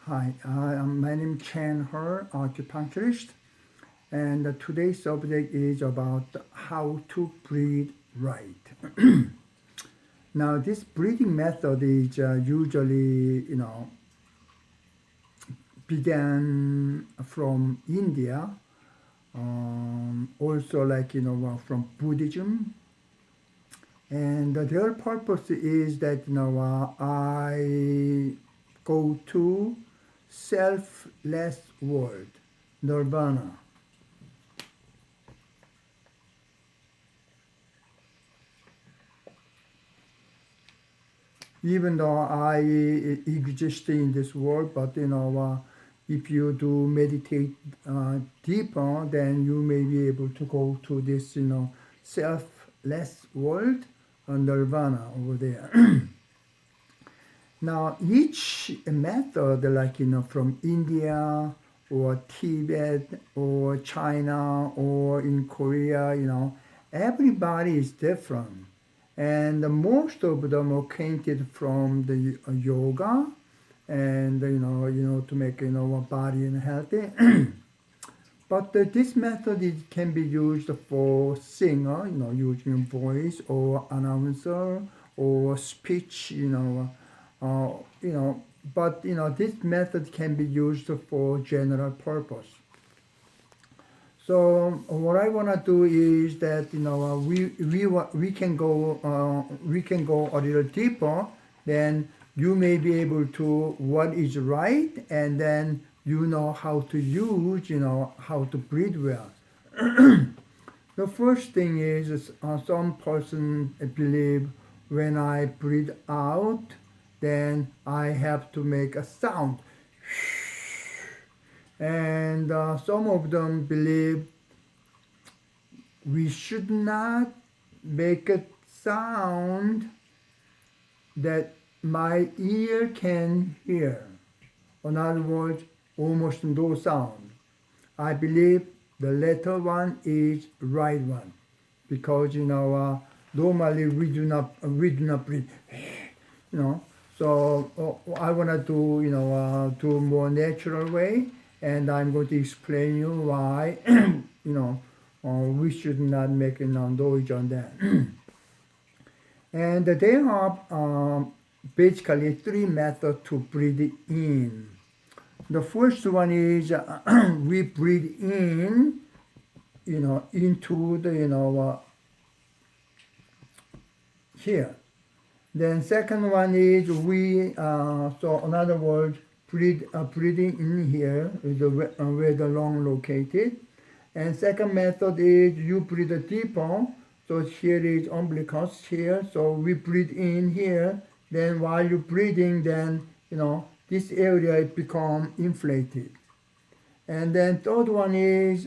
Hi, my name is Chen He, acupuncturist, and today's subject is about how to breathe right. Now, this breathing method is usually, began from India, also from Buddhism, and their purpose is that I go to selfless world, nirvana. Even though I exist in this world, but if you do meditate deeper, then you may be able to go to this, selfless world, nirvana over there. Now, each method, from India or Tibet or China or in Korea, everybody is different. And most of them came from the yoga and, to make, body and healthy. But this method can be used for singer, using voice or announcer or speech, uh, you know, but this method can be used for general purpose. So what I want to do is that we can go a little deeper. Then you may be able to what is right, and then you know how to use how to breathe well. The first thing is some person believe when I breathe out, then I have to make a sound, and some of them believe we should not make a sound that my ear can hear. In other words, almost no sound. I believe the latter one is right one because normally we do not breathe, you know. So I want to do do more natural way, and I'm going to explain you why we should not make noise on that. And there are basically three methods to breathe in. The first one is we breathe in, into the here. Then second one is so in other words, breathing in here is where the lung located. And second method is you breathe deeper. So here is umbilicus here. So we breathe in here. Then while you're breathing, then this area become inflated. And then third one is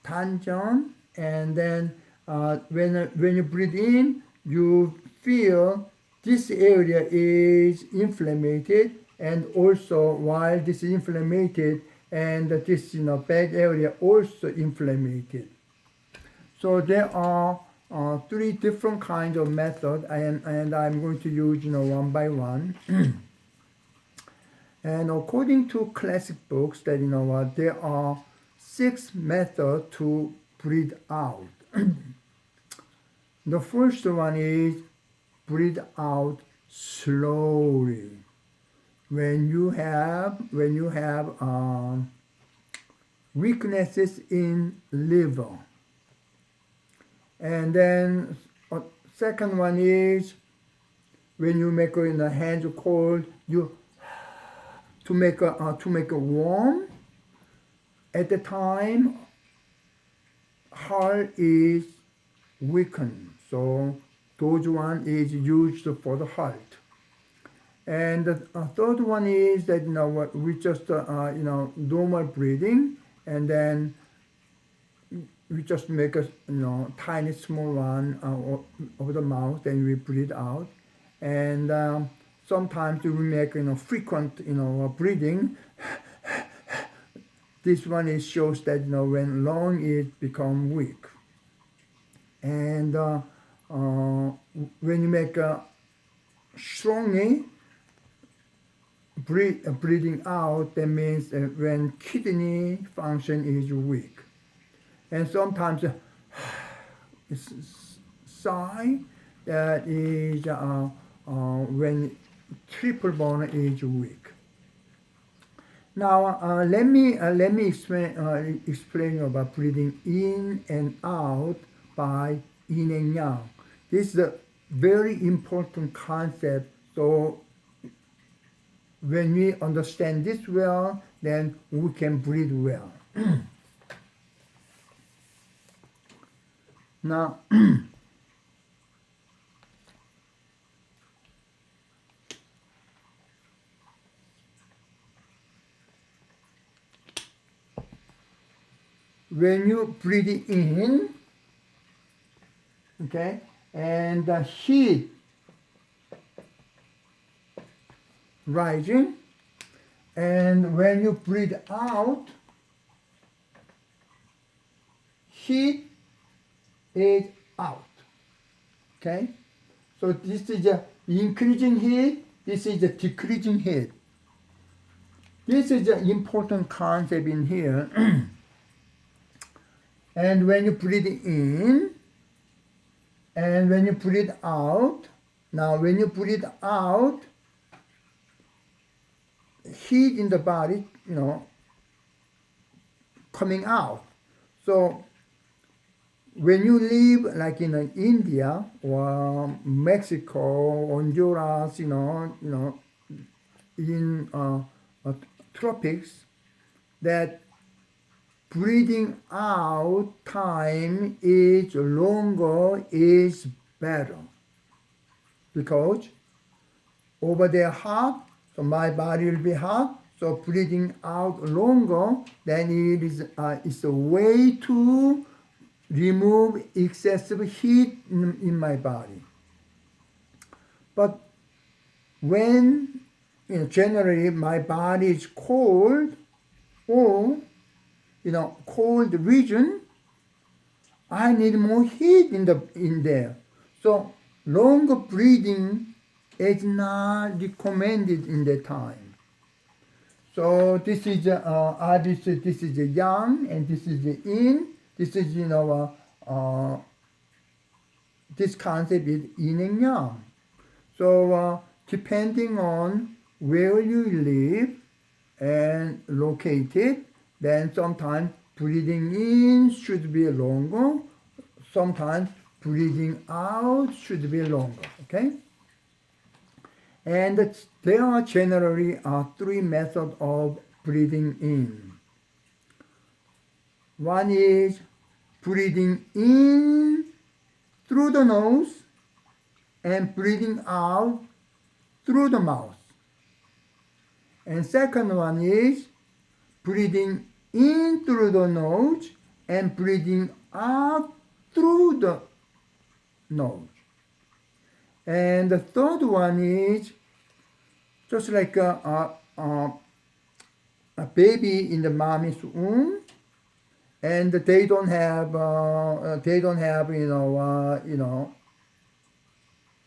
tanjong. And then when you breathe in, you feel this area is inflamed, and also while this is inflamed, and this back area also inflamed. So there are three different kinds of methods, and I'm going to use one by one. And according to classic books, that there are six methods to breathe out. The first one is breathe out slowly. When you have weaknesses in liver, and then second one is when you make in the hands cold, you to make a warm. At the time, heart is weakened, so those one is used for the heart. And the third one is that what we just normal breathing, and then we just make a tiny small one of the mouth, and we breathe out. And sometimes we make frequent breathing. This one is shows that when lung is become weak, and when you make strongly breathing out, that means when kidney function is weak. And sometimes it's sigh, that is when triple bone is weak. Now let me explain about breathing in and out by yin and yang. This is a very important concept. So when we understand this well, then we can breathe well. Now, when you breathe in, okay, and the heat rising, and when you breathe out, heat is out. Okay, so this is the increasing heat, this is the decreasing heat. This is an important concept in here. And when you breathe in, and when you breathe out, now when you breathe out, heat in the body, coming out. So when you live like in India or Mexico, Honduras, in tropics, that breathing out time is longer, is better, because over there hot, so my body will be hot, so breathing out longer, then it's a way to remove excessive heat in my body. But when generally my body is cold, or cold region, I need more heat in there. So longer breathing is not recommended in that time. So this is obviously this is the yang and this is the yin. This is this concept is yin and yang. So depending on where you live and located, then sometimes breathing in should be longer, sometimes breathing out should be longer, okay? And there are generally three methods of breathing in. One is breathing in through the nose and breathing out through the mouth. And second one is breathing in through the nose and breathing out through the nose. And the third one is just like a baby in the mommy's womb, and they don't have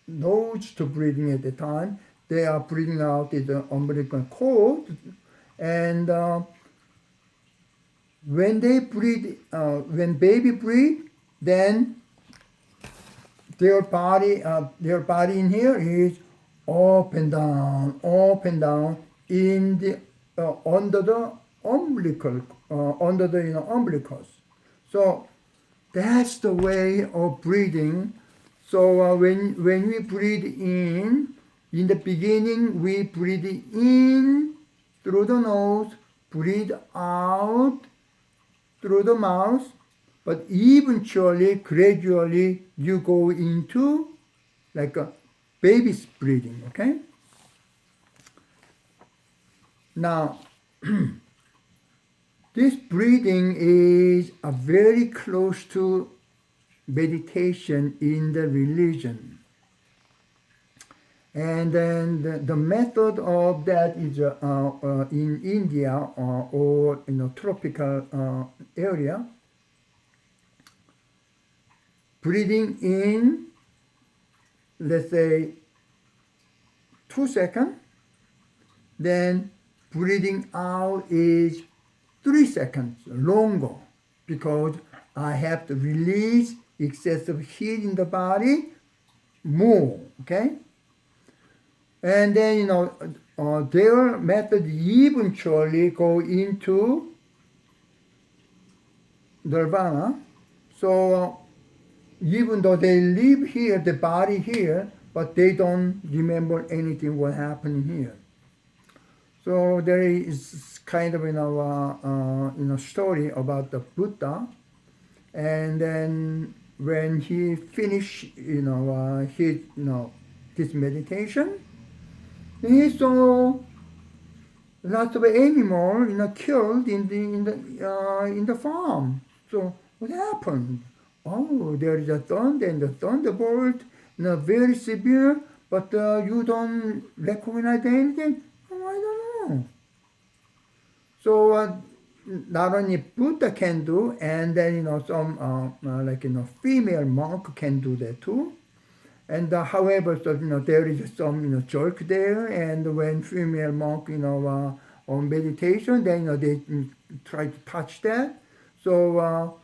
nose to breathing at the time. They are breathing out with the umbilical cord, and when they breathe, when baby breathe, then their body in here is up and down in the under the umbilical, under the umbilicus. So that's the way of breathing. So when we breathe in the beginning we breathe in through the nose, breathe out through the mouth, but eventually, gradually, you go into like a baby's breathing, okay? Now, this breathing is very close to meditation in the religion. And then the method of that is in India or in a tropical area, breathing in, let's say 2 seconds, then breathing out is 3 seconds longer because I have to release excessive heat in the body more, okay? And then, their method eventually go into nirvana. So even though they live here, the body here, but they don't remember anything what happened here. So there is kind of story about the Buddha, and then when he finished his this meditation, he saw lots of animals killed in the farm. So what happened? Oh, there is a thunder and the thunderbolt, very severe, but you don't recognize anything. Oh, I don't know. So not only Buddha can do, and then some female monk can do that too. And however, so there is some jerk there, and when female monk on meditation, then they try to touch that. So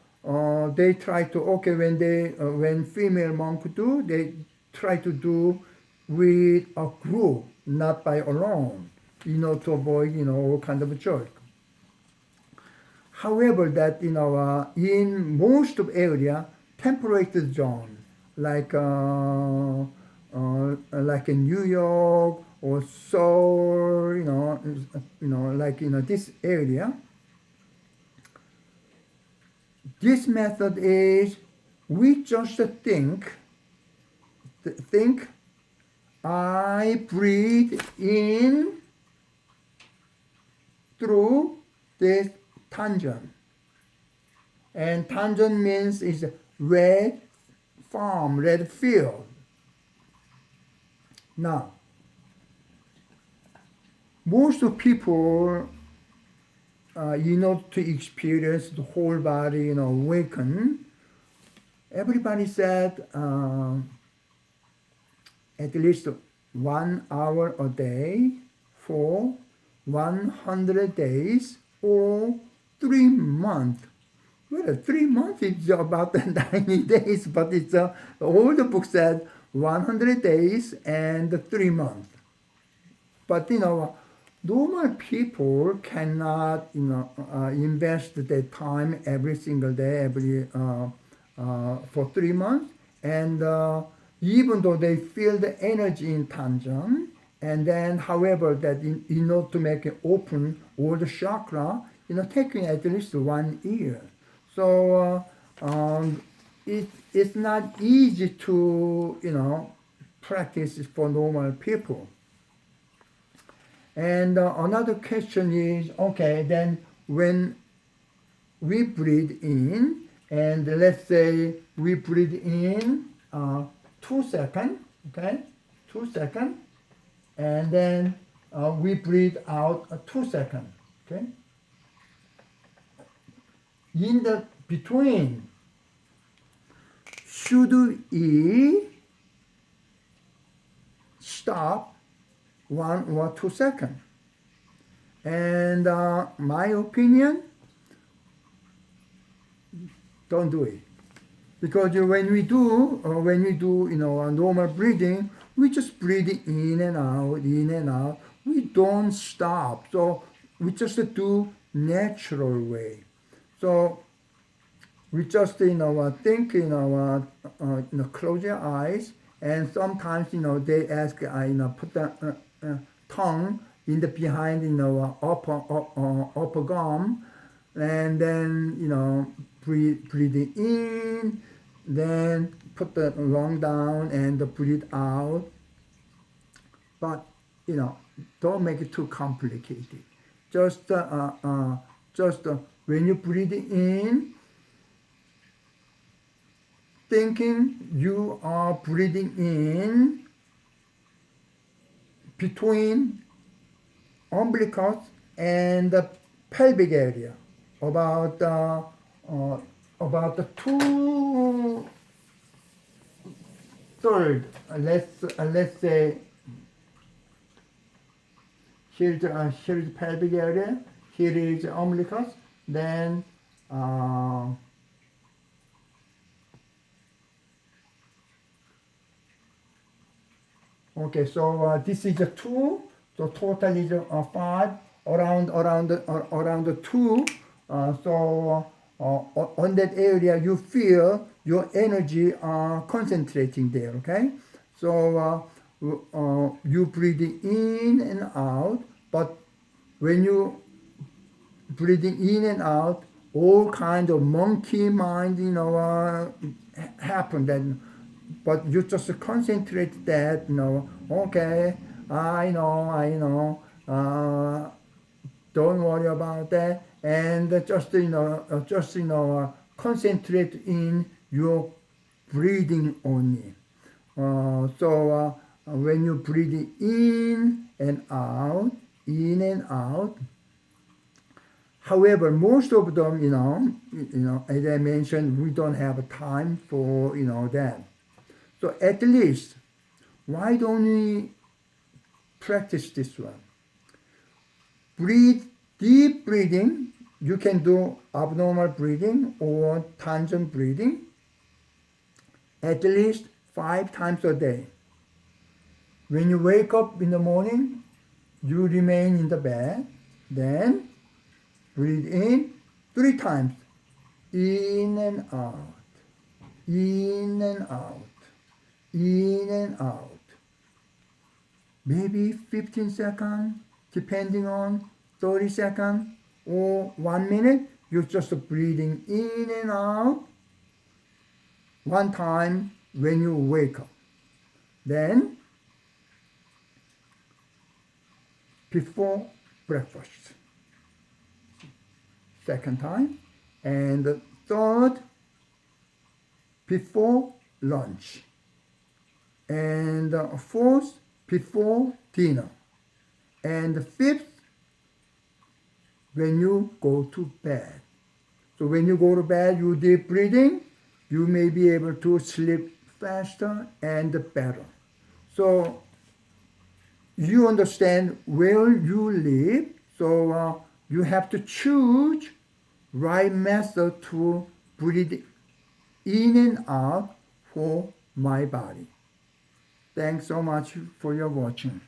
they try to when female monk do, they try to do with a group, not by alone, to avoid all kind of jerk. However, that in most of area, temperate zone, like in New York or Seoul, this area. This method is we just think. I breathe in through this tanjun. And tanjun means is red farm, red field. Now, most of people, to experience the whole body, awaken, everybody said at least 1 hour a day for 100 days or 3 months. Well, 3 months is about 90 days, but it's all the book said 100 days and 3 months. But normal people cannot invest their time every single day, for 3 months, and even though they feel the energy in tanjun, and then however that in order to make it open all the chakra, taking at least 1 year. So it's not easy to practice for normal people. And another question is, okay, then when we breathe in, and let's say we breathe in 2 seconds, okay, 2 seconds, and then we breathe out 2 seconds, okay. In the between, should we stop 1 or 2 seconds? And my opinion, don't do it, because when we do a normal breathing, we just breathe in and out. We don't stop. So we just do natural way. So we just think close your eyes, and sometimes they ask put the tongue in the behind upper gum, and then breathe in, then put the lung down and breathe out. But don't make it too complicated. Just when you breathe in, thinking you are breathing in between umbilicus and the pelvic area, about the 2/3, let's say Here is pelvic area. Here is umbilicus. Then okay, so this is a 2. So total is 5 around the 2. So on that area you feel your energy concentrating there. Okay, so you breathing in and out, but when you breathing in and out, all kind of monkey mind, happen then. But you just concentrate that, okay, I know, don't worry about that, and just concentrate in your breathing only. So when you breathe in and out, however, most of them, as I mentioned, we don't have time for that. So at least, why don't we practice this one? Breathe, deep breathing. You can do abnormal breathing or tangent breathing at least 5 times a day. When you wake up in the morning, you remain in the bed, then breathe in 3 times, in and out, in and out, in and out. Maybe 15 seconds, depending on 30 seconds or 1 minute. You're just breathing in and out 1 time when you wake up. Then, before breakfast, 2nd time, and the 3rd, before lunch, and the 4th, before dinner, and the 5th, when you go to bed. So when you go to bed, you deep breathing, you may be able to sleep faster and better. So you understand where you live, so you have to choose right method to breathe in and out for my body. Thanks so much for your watching.